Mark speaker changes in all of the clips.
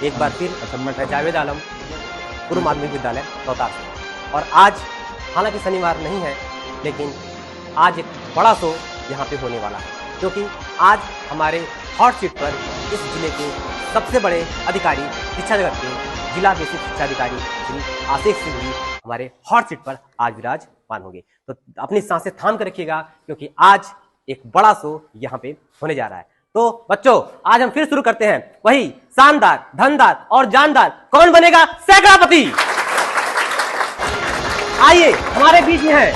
Speaker 1: एक बार फिर मैं जावेद आलम, पूर्व माध्यमिक विद्यालय रोहतास से। और आज हालांकि शनिवार नहीं है, लेकिन आज एक बड़ा शो यहाँ पे होने वाला है, क्योंकि आज हमारे हॉट सीट पर इस जिले के सबसे बड़े अधिकारी, शिक्षा जगत के जिला बेसिक शिक्षा अधिकारी श्री आशीष सिंह जी हमारे हॉट सीट पर आज विराजमान होंगे। तो अपनी सांसें थाम कर रखिएगा, क्योंकि आज एक बड़ा शो यहाँ पे होने जा रहा है। तो बच्चों, आज हम फिर शुरू करते हैं वही शानदार, धनदार और जानदार कौन बनेगा सैकड़ापति। आइए, हमारे बीच में है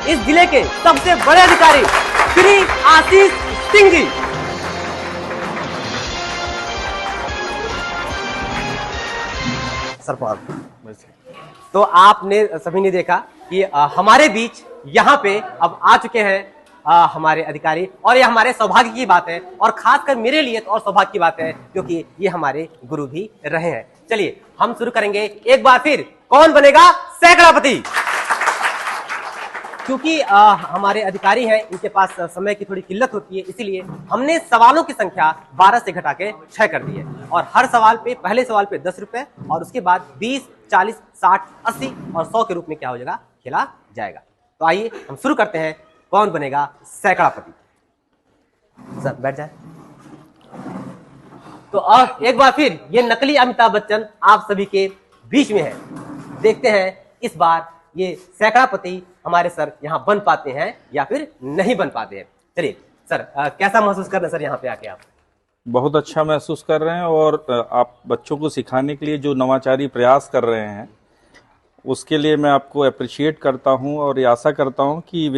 Speaker 1: इस जिले के सबसे बड़े अधिकारी श्री आशीष सिंह जी। सरपंच, तो आपने सभी ने देखा कि हमारे बीच यहाँ पे अब आ चुके हैं हमारे अधिकारी, और ये हमारे सौभाग्य की बात है, और खासकर मेरे लिए तो और सौभाग्य की बात है, क्योंकि ये हमारे गुरु भी रहे हैं। चलिए हम शुरू करेंगे एक बार फिर, कौन बनेगा सैकड़ापति। क्योंकि हमारे अधिकारी हैं, इनके पास समय की थोड़ी किल्लत होती है, इसीलिए हमने सवालों की संख्या 12 से घटा के 6 कर दी है। और हर सवाल पे, पहले सवाल पे 10 रुपए, और उसके बाद 20, 40, 60, 80 और 100 के रूप में क्या हो जाएगा, खेला जाएगा। तो आइए हम शुरू करते हैं, कौन बनेगा सैकड़ापति। सर बैठ जाए। तो और एक बार फिर ये नकली अमिताभ बच्चन आप सभी के बीच में है। देखते हैं इस बार ये सैकड़ापति हमारे सर यहाँ बन पाते हैं या फिर नहीं बन पाते हैं। चलिए सर, कैसा महसूस कर रहे हैं सर यहाँ पे आके आप?
Speaker 2: बहुत अच्छा महसूस कर रहे हैं, और आप बच्चों को सिखाने के लिए जो नवाचारी प्रयास कर रहे हैं उसके लिए मैं आपको अप्रिशिएट करता हूं, और ये आशा करता हूं कि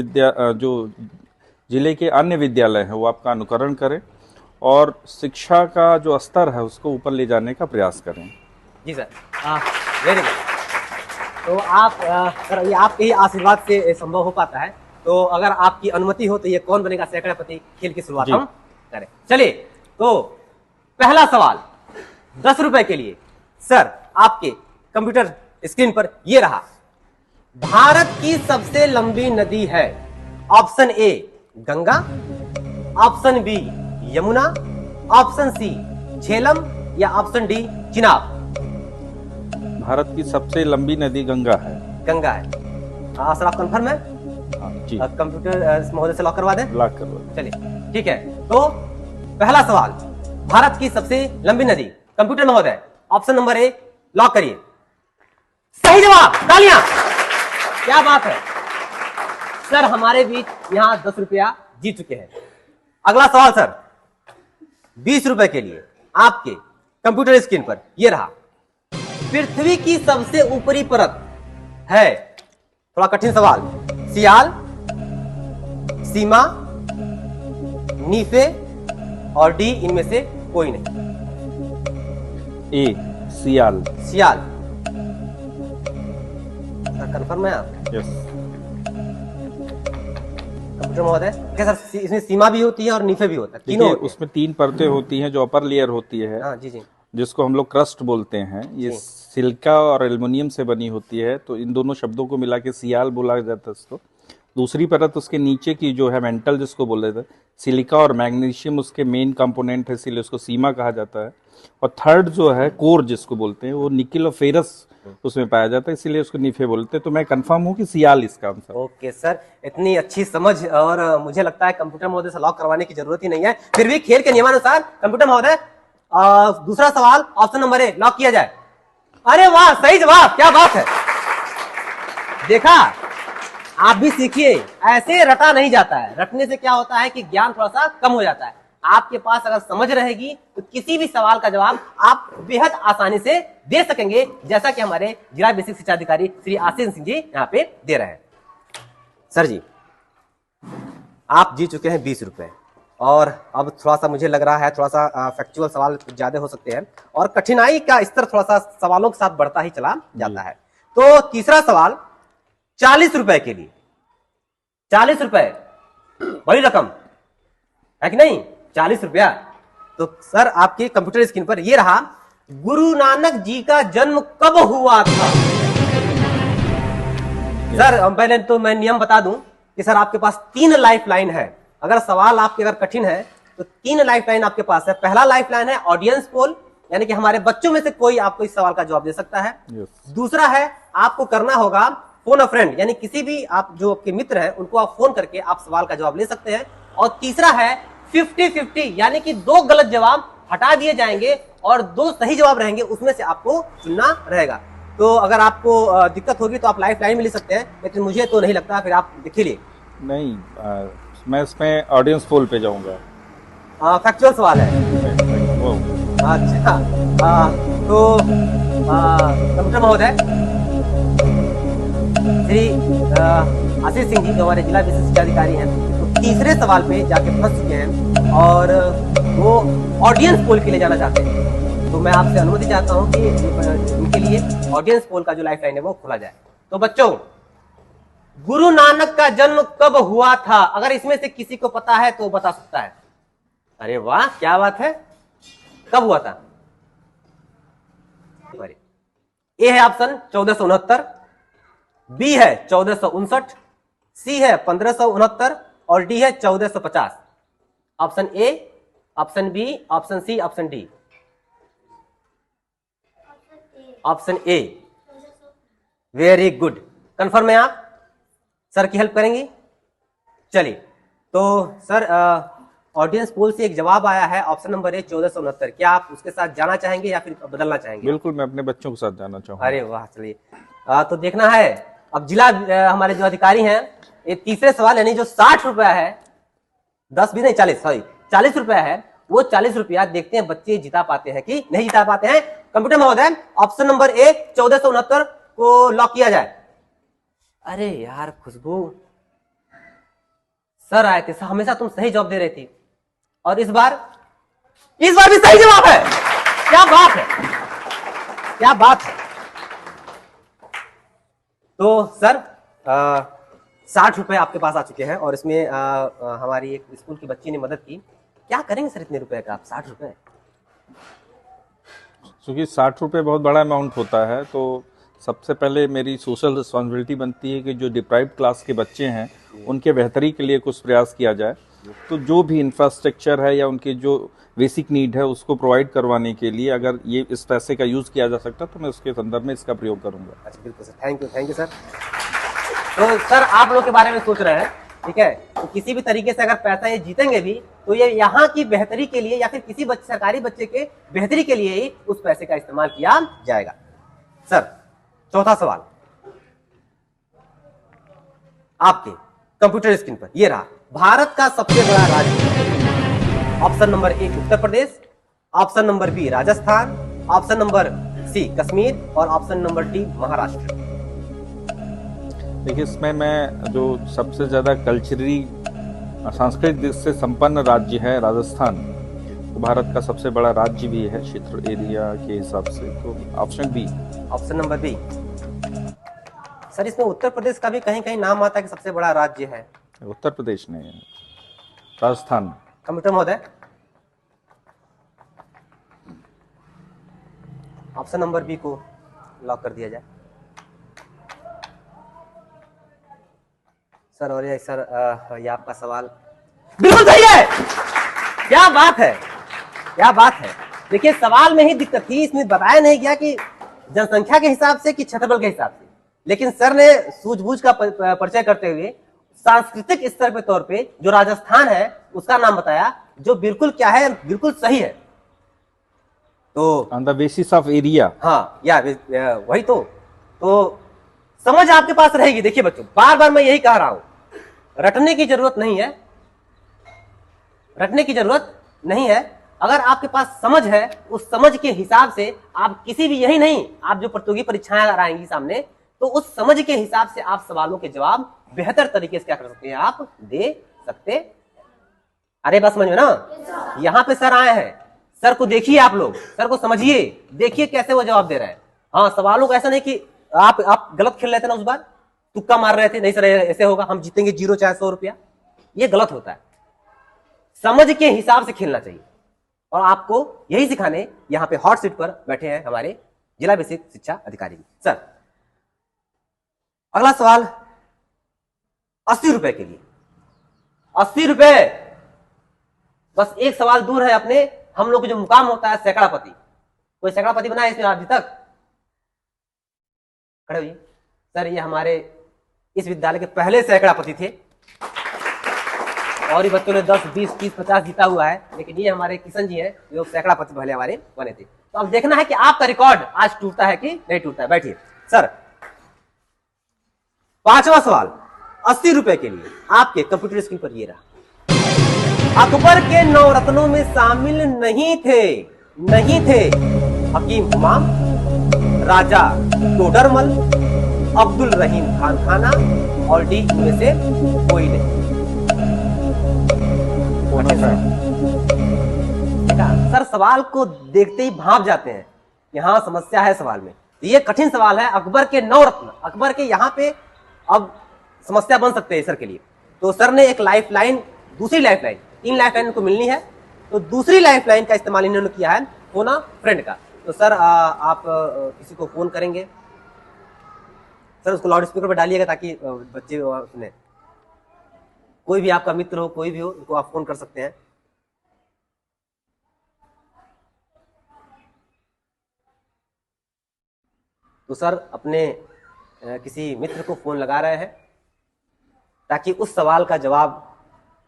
Speaker 2: जो जिले के अन्य विद्यालय हैं वो आपका अनुकरण करें और शिक्षा का जो स्तर है उसको ऊपर ले जाने का प्रयास करें। जी सर,
Speaker 1: वेरी गुड। तो आप सर, ये आपके ही आशीर्वाद से संभव हो पाता है। तो अगर आपकी अनुमति हो तो ये कौन बनेगा सैकड़ापति खेल की शुरुआत हम करें। चलिए, तो पहला सवाल 10 रुपए के लिए सर आपके कंप्यूटर स्क्रीन पर ये रहा। भारत की सबसे लंबी नदी है, option A Ganga, option B Yamuna, option C Jhelum या ऑप्शन डी चिनाब।
Speaker 2: भारत की सबसे लंबी नदी गंगा है।
Speaker 1: गंगा है। सर आप कंफर्म है?
Speaker 2: जी।
Speaker 1: कंप्यूटर महोदय से लॉक करवा दें।
Speaker 2: लॉक करवा।
Speaker 1: चलिए ठीक है। तो पहला सवाल, भारत की सबसे लंबी नदी, कंप्यूटर महोदय ऑप्शन नंबर ए लॉक करिए। सही जवाब, तालियां। क्या बात है सर, हमारे बीच यहां 10 रुपया जीत चुके हैं। अगला सवाल सर 20 रुपए के लिए आपके कंप्यूटर स्क्रीन पर यह रहा। पृथ्वी की सबसे ऊपरी परत है, थोड़ा कठिन सवाल, सियाल, सीमा, नीफे और डी इनमें से कोई नहीं।
Speaker 2: ए सियाल।
Speaker 1: सियाल कंफर्म है आप?
Speaker 2: यस।
Speaker 1: कंप्यूटर महोदय क्या सर, इसमें सीमा भी होती है और नीफे भी होता है, तीनों होते हैं?
Speaker 2: उसमें 3 परतें होती हैं। जो अपर लेयर होती है,
Speaker 1: हाँ, जी जी,
Speaker 2: जिसको हम लोग क्रस्ट बोलते हैं, ये सिलिका और एल्युमिनियम से बनी होती है। तो इन दोनों शब्दों को मिला के सियाल बोला जाता है इसको। दूसरी परत उसके नीचे की जो है मेंटल, जिसको बोल रहे थे, सिलिका और मैग्नीशियम उसके मेन कंपोनेंट है, इसलिए उसको सीमा कहा जाता है। और थर्ड जो है कोर जिसको बोलते हैं, वो निकिल और फेरस उसमें पाया जाता है, इसीलिए उसको नीफे बोलते हैं। तो मैं कंफर्म हूँ कि सियाल इसका आंसर।
Speaker 1: ओके सर, इतनी अच्छी समझ, और मुझे लगता है कंप्यूटर महोदय से लॉक करवाने की जरूरत ही नहीं है। फिर भी खेल के नियमानुसार कंप्यूटर महोदय दूसरा सवाल ऑप्शन नंबर ए लॉक किया जाए। अरे वाह, सही जवाब, क्या बात है। देखा, आप भी सीखिए, ऐसे रटा नहीं जाता है। रटने से क्या होता है कि ज्ञान थोड़ा सा कम हो जाता है। आपके पास अगर समझ रहेगी तो किसी भी सवाल का जवाब आप बेहद आसानी से दे सकेंगे, जैसा कि हमारे जिला बेसिक शिक्षा अधिकारी श्री आशीष सिंह जी यहाँ पे दे रहे हैं। सर जी, आप जीत चुके हैं 20 रुपए, और अब थोड़ा सा मुझे लग रहा है थोड़ा सा फैक्चुअल सवाल ज्यादा हो सकते हैं, और कठिनाई का स्तर थोड़ा सा सवालों के साथ बढ़ता ही चला जाता है। तो तीसरा सवाल 40 रुपए के लिए। 40 रुपए बड़ी रकम है कि नहीं? 40 रुपया। तो सर आपके कंप्यूटर स्क्रीन पर यह रहा, गुरु नानक जी का जन्म कब हुआ था? सर पहले तो मैं नियम बता दूं कि सर आपके पास 3 लाइफ लाइन है। अगर सवाल आपके अगर कठिन है तो 3 लाइफ लाइन आपके पास है। पहला लाइफ लाइन है ऑडियंस पोल, यानी कि हमारे बच्चों में से कोई आपको इस सवाल का जवाब दे सकता है।
Speaker 2: यस।
Speaker 1: दूसरा है, आपको करना होगा फोन अ फ्रेंड, यानी किसी भी आप जो आपके मित्र हैं उनको आप फोन करके आप सवाल का जवाब ले सकते हैं। और तीसरा है 50-50, यानी कि 2 गलत जवाब हटा दिए जाएंगे और 2 सही जवाब रहेंगे, उसमें से आपको चुनना रहेगा। तो अगर आपको दिक्कत होगी तो आप लाइफ लाइन में ले सकते हैं, लेकिन मुझे तो नहीं लगता, फिर आप देख लीजिए।
Speaker 2: नहीं, मैं इसमें ऑडियंस पोल पे जाऊंगा।
Speaker 1: फैक्चुअल सवाल है।
Speaker 2: वो
Speaker 1: अच्छा, तो कंप्यूटर महोदय श्री आशीष सिंह जी जो हमारे जिला विशिष्ट शिक्षा अधिकारी हैं, तो तीसरे सवाल पे जाके फंस चुके हैं और वो ऑडियंस पोल के लिए जाना चाहते हैं। तो मैं आपसे अनुमति चाहता हूं कि इनके लिए ऑडियंस पोल का जो लाइफ लाइन है वो खोला जाए। तो बच्चों, गुरु नानक का जन्म कब हुआ था? अगर इसमें से किसी को पता है तो बता सकता है। अरे वाह, क्या बात है, कब हुआ था? ए है ऑप्शन 1469, बी है 1459, सी है 1569 और डी है 1450। Option A, option B, option C, option D. Option A. Very good, confirm है आप? सर की हेल्प करेंगी? चलिए, तो सर ऑडियंस पोल से एक जवाब आया है, ऑप्शन नंबर ए 1469। क्या आप उसके साथ जाना चाहेंगे या फिर बदलना चाहेंगे?
Speaker 2: बिल्कुल, मैं अपने बच्चों के साथ जाना चाहूंगा।
Speaker 1: अरे वाह, चलिए। तो देखना है अब जिला हमारे जो अधिकारी हैं, ये तीसरे सवाल यानी जो 60 रुपया है, 10 भी नहीं 40, सॉरी 40 रुपया है, वो 40 रुपया देखते हैं बच्चे जिता पाते हैं कि नहीं जिता पाते हैं। कंप्यूटर महोदय, ऑप्शन नंबर ए 1469 को लॉक किया जाए। अरे यार खुशबू, सर आए थे, हमेशा तुम सही जवाब दे रही थी और इस बार भी सही जवाब है। क्या बात है, क्या बात है। तो सर 60 रुपए आपके पास आ चुके हैं और इसमें हमारी एक स्कूल की बच्ची ने मदद की। क्या करेंगे सर इतने रुपए का आप? 60 रुपए,
Speaker 2: क्योंकि 60 रुपये बहुत बड़ा अमाउंट होता है, तो सबसे पहले मेरी सोशल रिस्पॉन्सिबिलिटी बनती है कि जो डिप्राइव्ड क्लास के बच्चे हैं उनके बेहतरी के लिए कुछ प्रयास किया जाए। तो जो भी इंफ्रास्ट्रक्चर है या उनकी जो बेसिक नीड है उसको प्रोवाइड करवाने के लिए अगर ये इस पैसे का यूज़ किया जा सकता तो मैं उसके संदर्भ में इसका प्रयोग करूंगा।
Speaker 1: अच्छा, बिल्कुल सर, थैंक यू सर। तो सर आप लोग के बारे में सोच रहे हैं, ठीक है, तो किसी भी तरीके से अगर पैसा ये जीतेंगे भी तो ये यहाँ की बेहतरी के लिए या फिर किसी सरकारी बच्चे के बेहतरी के लिए ही उस पैसे का इस्तेमाल किया जाएगा। सर चौथा सवाल आपके कंप्यूटर स्क्रीन पर ये रहा। भारत का सबसे बड़ा राज्य, option number A Uttar Pradesh, option number B Rajasthan, option number C Kashmir और ऑप्शन नंबर डी महाराष्ट्र।
Speaker 2: देखिए, इसमें मैं जो सबसे ज़्यादा कल्चरली सांस्कृतिक दृष्टि से संपन्न राज्य है राजस्थान, तो भारत का सबसे बड़ा राज्य भी है क्षेत्र एरिया के हिसाब से, तो option B.
Speaker 1: Option number B. Sir इसमें उत्तर प्रदेश का भी कहीं कहीं नाम आता है कि सबसे बड़ा राज्य है।
Speaker 2: उत्तर प्रदेश नहीं, राजस्थान।
Speaker 1: कंप्यूटर महोदय, ऑप्शन नंबर बी को लॉक कर दिया जाए। सर और ये सर ये आपका सवाल बिल्कुल सही है। क्या बात है, क्या बात है। देखिए सवाल में ही दिक्कत थी, इसमें बताया नहीं गया कि जनसंख्या के हिसाब से कि क्षेत्रफल के हिसाब से, लेकिन सर ने सूझबूझ का परिचय करते हुए सांस्कृतिक स्तर पे तौर पे जो राजस्थान है उसका नाम बताया, जो बिल्कुल क्या है, बिल्कुल सही है। तो
Speaker 2: on the basis of area,
Speaker 1: हाँ या वही तो समझ आपके पास रहेगी। देखिए बच्चों, बार बार मैं यही कह रहा हूं, रटने की जरूरत नहीं है, रटने की जरूरत नहीं है। अगर आपके पास समझ है, उस समझ के हिसाब से आप किसी भी, यही नहीं, आप जो प्रतियोगी परीक्षाएं अगर आएंगी सामने, तो उस समझ के हिसाब से आप सवालों के जवाब बेहतर तरीके से क्या कर सकते हैं, आप दे सकते। अरे बस समझ में ना, यहाँ पे सर आए हैं, सर को देखिए, आप लोग सर को समझिए, देखिए कैसे वो जवाब दे रहे हैं। हाँ, सवालों को ऐसा नहीं कि आप गलत खेल रहे थे ना, उस बार तुक्का मार रहे थे, नहीं सर ऐसे होगा, हम जीतेंगे 0 चाहे 100 रुपया, ये गलत होता है। समझ के हिसाब से खेलना चाहिए। और आपको यही सिखाने यहां पे हॉट सीट पर बैठे हैं हमारे जिला विशिष्ट शिक्षा अधिकारी। सर अगला सवाल 80 रुपए के लिए, 80 रुपए, बस एक सवाल दूर है अपने हम लोग को जो मुकाम होता है सैकड़ापति। कोई सैकड़ापति बना है इसमें अभी तक? खड़े होइए सर, ये हमारे इस विद्यालय के पहले सैकड़ापति थे और ये बच्चों ने 10, 20, 30, 50 जीता हुआ है, लेकिन ये हमारे किशन जी हैं जो सैकड़ापति पहले हमारे बने थे। तो अब देखना है कि आपका रिकॉर्ड आज टूटता है कि नहीं टूटता है। बैठिए सर। 5वां सवाल 80 रुपए के लिए आपके कंप्यूटर स्क्रीन पर ये रहा। अकबर के नवरत्नों में शामिल नहीं थे हकीम हुमाम, राजा टोडरमल, अब्दुल रहीम खान खाना और डी इनमें से कोई नहीं। सर सवाल को देखते ही भाप जाते हैं, यहां समस्या है सवाल में। ये कठिन सवाल है। अकबर के नवरत्न, अकबर के यहाँ पे अब समस्या बन सकते हैं सर के लिए। तो सर ने एक लाइफलाइन, दूसरी लाइफलाइन, 3 लाइफलाइन इनको मिलनी है, तो दूसरी लाइफलाइन का इस्तेमाल इन्होंने किया है फोन अ फ्रेंड का। तो सर आप किसी को फोन करेंगे सर, उसको लाउड स्पीकर पर डालिएगा ताकि बच्चे सुने। कोई भी आपका मित्र हो, कोई भी हो, उनको आप फोन कर सकते हैं। तो सर अपने किसी मित्र को फोन लगा रहे हैं ताकि उस सवाल का जवाब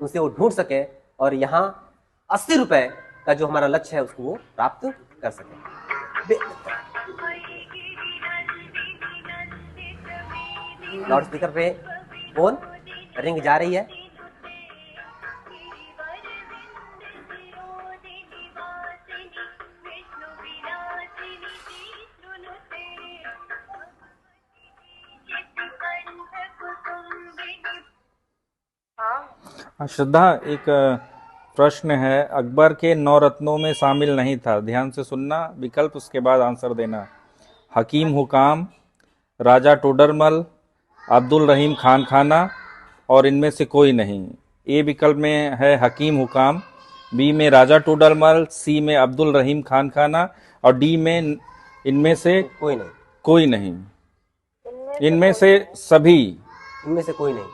Speaker 1: उनसे वो ढूंढ सके और यहाँ 80 रुपए का जो हमारा लक्ष्य है उसको वो प्राप्त कर सके। लाउड स्पीकर पे फोन रिंग जा रही है।
Speaker 2: श्रद्धा, एक प्रश्न है, अकबर के 9 रत्नों में शामिल नहीं था, ध्यान से सुनना, विकल्प उसके बाद आंसर देना। हकीम हुकाम, राजा टोडरमल, अब्दुल रहीम खान खाना और इनमें से कोई नहीं। ए विकल्प में है हकीम हुकाम, बी में राजा टोडरमल, सी में अब्दुल रहीम खान खाना और डी में इनमें से
Speaker 1: कोई नहीं।
Speaker 2: कोई नहीं, इनमें से सभी,
Speaker 1: इनमें से कोई नहीं।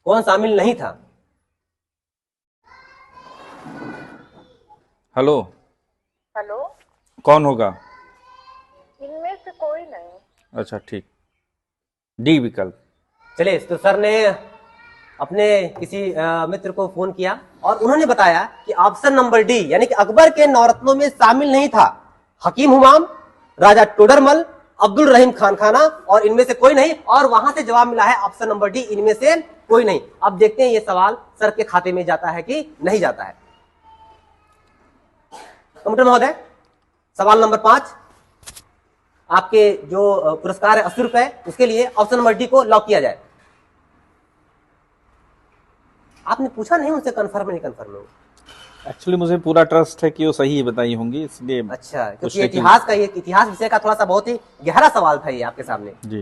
Speaker 1: कौन शामिल नहीं था?
Speaker 2: हेलो, कौन होगा?
Speaker 3: इनमें से कोई नहीं।
Speaker 2: अच्छा ठीक, डी विकल्प।
Speaker 1: चलिए, तो सर ने अपने किसी मित्र को फोन किया और उन्होंने बताया कि ऑप्शन नंबर डी यानी कि अकबर के नवरत्नों में शामिल नहीं था हकीम हुमाम, राजा टोडरमल, अब्दुल रहीम खान खाना और इनमें से कोई नहीं। और वहां से जवाब मिला है ऑप्शन नंबर डी, इनमें से कोई नहीं। अब देखते हैं ये सवाल सर के खाते में जाता है कि नहीं जाता है। कंप्यूटर महोदय, सवाल नंबर 5, आपके जो पुरस्कार है 80 रुपए, उसके लिए ऑप्शन नंबर डी को लॉक किया जाए। आपने पूछा नहीं उनसे कंफर्म नहीं कंफर्म है?
Speaker 2: एक्चुअली मुझे पूरा ट्रस्ट है कि वो सही बताई होंगी, इसलिए।
Speaker 1: अच्छा, क्योंकि इतिहास का, ये इतिहास विषय का थोड़ा सा बहुत ही गहरा सवाल था ये आपके सामने
Speaker 2: जी।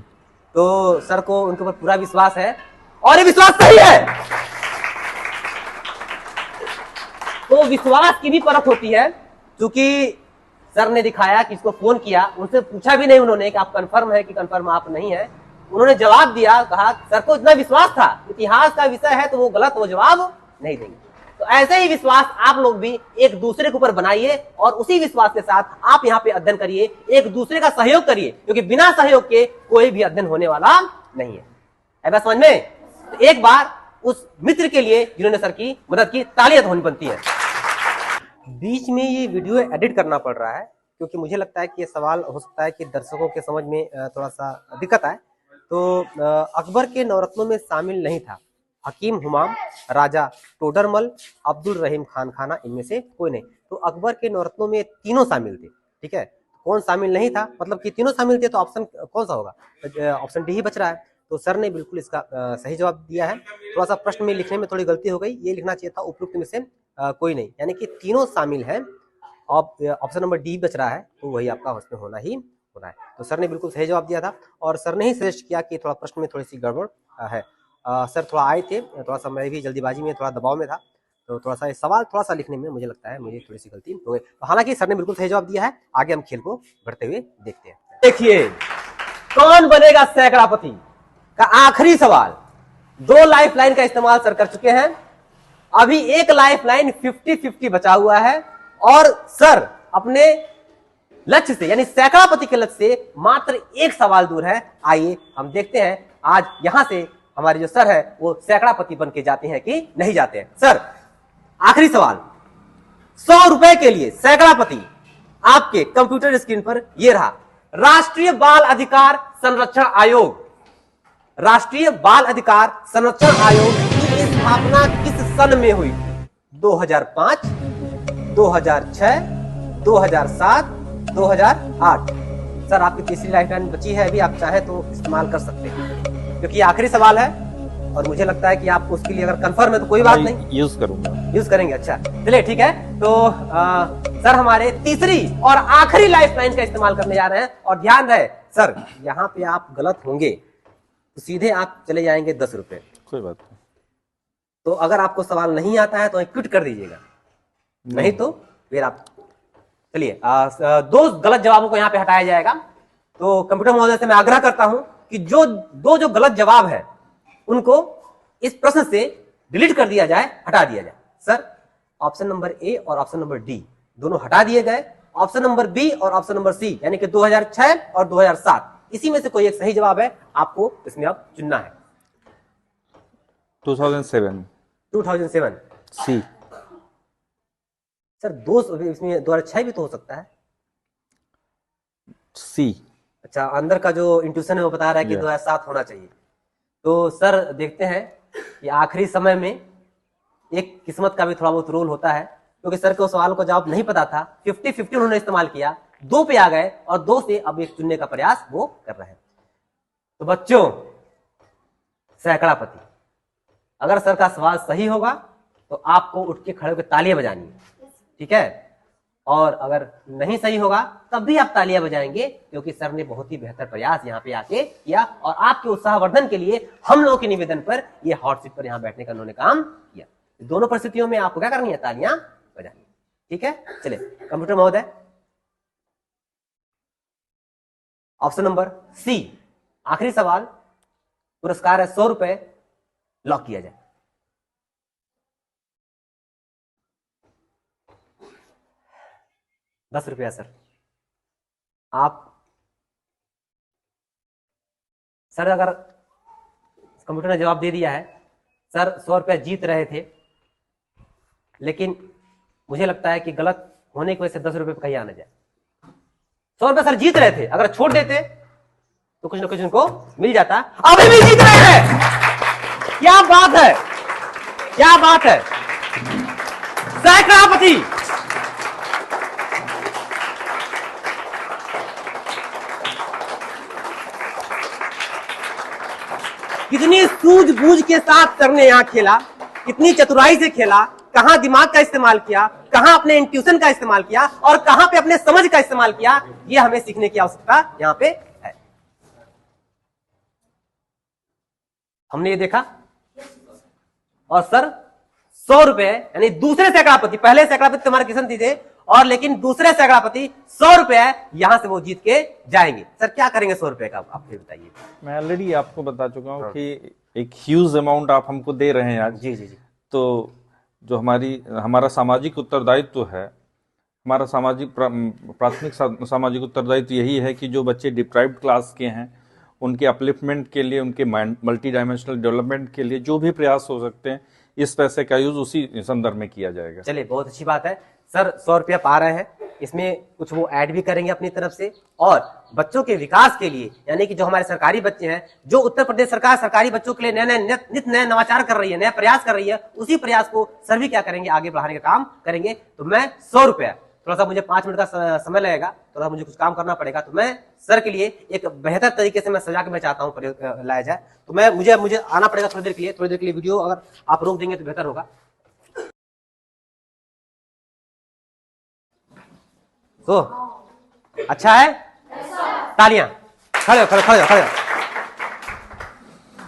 Speaker 1: तो सर को उनके ऊपर पूरा विश्वास है और ये विश्वास सही है। तो विश्वास की भी परख होती है, क्योंकि सर ने दिखाया कि इसको फोन किया, उनसे पूछा भी नहीं उन्होंने कि आप कंफर्म है कि कंफर्म आप नहीं है। उन्होंने जवाब दिया, कहा सर को इतना विश्वास था, इतिहास का विषय है तो वो गलत, वो जवाब नहीं देंगे। तो ऐसे ही विश्वास आप लोग भी एक दूसरे के ऊपर बनाइए और उसी विश्वास के साथ आप यहाँ पे अध्ययन करिए, एक दूसरे का सहयोग करिए, क्योंकि बिना सहयोग के कोई भी अध्ययन होने वाला नहीं है। बात समझ में? तो एक बार उस मित्र के लिए जिन्होंने सर की मदद की, तालियां होनी बनती है। बीच में ये वीडियो एडिट करना पड़ रहा है क्योंकि मुझे लगता है कि ये सवाल हो सकता है कि दर्शकों के समझ में थोड़ा सा दिक्कत आए। तो अकबर के नवरत्नों में शामिल नहीं था हकीम हुमाम, राजा टोडरमल, अब्दुल रहीम खान खाना, इनमें से कोई नहीं। तो अकबर के नवरत्नों में तीनों शामिल थे, ठीक है। कौन शामिल नहीं था, मतलब कि तीनों शामिल थे, तो ऑप्शन कौन सा होगा? ऑप्शन डी ही बच रहा है। तो सर ने बिल्कुल इसका सही जवाब दिया है। थोड़ा सा प्रश्न में लिखने में थोड़ी गलती हो गई, ये लिखना चाहिए था उपयुक्त में से कोई नहीं, यानी कि तीनों शामिल है। ऑप्शन नंबर डी बच रहा है, तो वही आपका उसमें होना ही होना है। तो सर ने बिल्कुल सही जवाब दिया था और सर ने ही सजेस्ट किया कि थोड़ा प्रश्न में थोड़ी सी गड़बड़ है। सर थोड़ा आए थे, थोड़ा सा मैं भी जल्दीबाजी में, थोड़ा दबाव में था, तो थोड़ा सा सवाल थोड़ा सा लिखने में मुझे लगता है मुझे थोड़ी सी गलती हो गई। तो हालांकि सर ने बिल्कुल सही जवाब दिया है। आगे हम खेल को बढ़ते हुए देखते हैं। देखिए कौन बनेगा सैकड़ापति का आखिरी सवाल। 2 लाइफ लाइन का इस्तेमाल सर कर चुके हैं, अभी एक लाइफ लाइन 50-50 बचा हुआ है और सर अपने लक्ष्य से यानी सैकड़ापति के लक्ष्य से मात्र एक सवाल दूर है। आइए हम देखते हैं आज यहां से हमारे जो सर है वो सैकड़ापति बन के जाते हैं कि नहीं जाते हैं। सर आखिरी सवाल, 100 रुपए के लिए सैकड़ापति आपके कंप्यूटर स्क्रीन पर ये रहा। राष्ट्रीय बाल अधिकार संरक्षण आयोग, राष्ट्रीय बाल अधिकार संरक्षण आयोग की स्थापना किस सन में हुई? 2005, 2006, 2007, 2008। सर आपकी तीसरी लाइफलाइन बची है, अभी आप चाहें तो इस्तेमाल कर सकते हैं, क्योंकि आखिरी सवाल है और मुझे लगता है कि आपको उसके लिए अगर कंफर्म है तो कोई बात नहीं,
Speaker 2: यूज करूंगा।
Speaker 1: यूज करेंगे। अच्छा चलिए ठीक है। तो सर हमारे तीसरी और आखिरी लाइफलाइन का इस्तेमाल करने जा रहे हैं, और ध्यान रहे सर यहां पे आप गलत होंगे तो सीधे आप चले जाएंगे 10 रुपए।
Speaker 2: कोई बात नहीं।
Speaker 1: तो अगर आपको सवाल नहीं आता है तो क्विट कर दीजिएगा, नहीं तो फिर आप चलिए 2 गलत जवाबों को यहाँ पे हटाया जाएगा। तो कंप्यूटर महोदय से मैं आग्रह करता हूं कि जो गलत जवाब है उनको इस प्रश्न से डिलीट कर दिया जाए, हटा दिया जाए। सर ऑप्शन नंबर ए और ऑप्शन नंबर डी दोनों हटा दिए गए। ऑप्शन नंबर बी और ऑप्शन नंबर सी यानी कि 2006 और 2007 इसी में से कोई एक सही जवाब है, आपको इसमें अब चुनना है।
Speaker 2: 2007
Speaker 1: 2007
Speaker 2: सी।
Speaker 1: सर इसमें 2006 भी तो हो सकता है।
Speaker 2: सी।
Speaker 1: अच्छा अंदर का जो इंट्यूशन है वो बता रहा है कि 2007 होना चाहिए। तो सर देखते हैं कि आखिरी समय में एक किस्मत का भी थोड़ा बहुत रोल होता है, क्योंकि सर को सवाल का जवाब नहीं पता था। 50-50 उन्होंने इस्तेमाल किया, 2 पे आ गए और 2 से अब एक चुनने का प्रयास वो कर रहे हैं। तो बच्चों सैकड़ापति, अगर सर का सवाल सही होगा तो आपको उठ के खड़े होकर तालियां बजानी है, ठीक है? और अगर नहीं सही होगा तब भी आप तालियां बजाएंगे, क्योंकि सर ने बहुत ही बेहतर प्रयास यहाँ पे आके किया और आपके उत्साहवर्धन के लिए हम लोगों के निवेदन पर ये हॉट सीट पर यहाँ बैठने का उन्होंने काम किया। दोनों परिस्थितियों में आपको क्या करनी है? तालियां बजानी, ठीक है? चलिए कंप्यूटर महोदय ऑप्शन नंबर सी आखिरी सवाल, पुरस्कार है 100 रुपए, लॉक किया जाए। ₹10 सर। आप सर अगर कंप्यूटर ने जवाब दे दिया है, सर 100 रुपया जीत रहे थे, लेकिन मुझे लगता है कि गलत होने की वजह से 10 रुपये पे कहीं आना जाए। 100 रुपया सर जीत रहे थे, अगर छोड़ देते तो कुछ ना कुछ उनको मिल जाता। अभी भी जीत रहे हैं, क्या बात है, क्या बात है। सैकड़ापति कितनी सूझबूझ के साथ सर ने यहां खेला, कितनी चतुराई से खेला, कहां दिमाग का इस्तेमाल किया, कहां अपने इंट्यूशन का इस्तेमाल किया और कहां पे अपने समझ का इस्तेमाल किया, ये हमें सीखने की आवश्यकता यहां पे है। हमने ये देखा और सर 100 रुपए यानी दूसरे सैकड़ापति, पहले सैकड़ापति तुम्हारे किशन थे और लेकिन दूसरे सैकड़ापति 100 रुपए यहां से वो जीत के जाएंगे। सर क्या करेंगे 100 रुपए का, आप फिर बताइए।
Speaker 2: मैं ऑलरेडी आपको बता चुका हूँ कि एक ह्यूज अमाउंट आप हमको दे रहे हैं आज।
Speaker 1: जी जी जी।
Speaker 2: तो जो हमारा सामाजिक उत्तरदायित्व है, हमारा प्राथमिक सामाजिक उत्तरदायित्व यही है कि जो बच्चे डिप्राइव्ड क्लास के हैं उनके अपलिफ्टमेंट के लिए, उनके मल्टी डायमेंशनल डेवलपमेंट के लिए जो भी प्रयास हो सकते हैं, इस पैसे का यूज उसी संदर्भ में किया जाएगा।
Speaker 1: चलिए बहुत अच्छी बात है। सर 100 रुपया पा रहे हैं, इसमें कुछ वो ऐड भी करेंगे अपनी तरफ से, और बच्चों के विकास के लिए यानी कि जो हमारे सरकारी बच्चे हैं, जो उत्तर प्रदेश सरकार सरकारी बच्चों के लिए नए नवाचार कर रही है, नया प्रयास कर रही है, उसी प्रयास को सर भी क्या करेंगे, आगे बढ़ाने का काम करेंगे। तो मैं 100 रुपया, थोड़ा सा मुझे 5 मिनट का समय लगेगा, थोड़ा मुझे कुछ काम करना पड़ेगा, तो मैं सर के लिए एक बेहतर तरीके से मैं सजा के मैं चाहता हूँ प्रयोग लाया जाए। तो मैं मुझे आना पड़ेगा थोड़ी देर के लिए वीडियो अगर आप रोक देंगे तो बेहतर होगा। तो अच्छा है, तालियां, खड़े हो।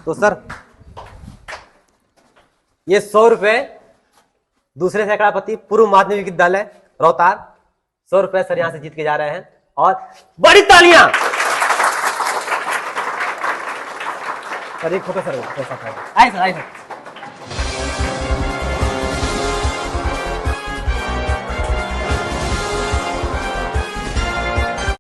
Speaker 1: तो सर ये 100 रुपए दूसरे सैकड़ापति पूर्व माध्यमिक विद्यालय रोहतार, 100 रुपए सर यहां से जीत के जा रहे हैं, और बड़ी तालियां। सर एक फोटो सर, आइए सर।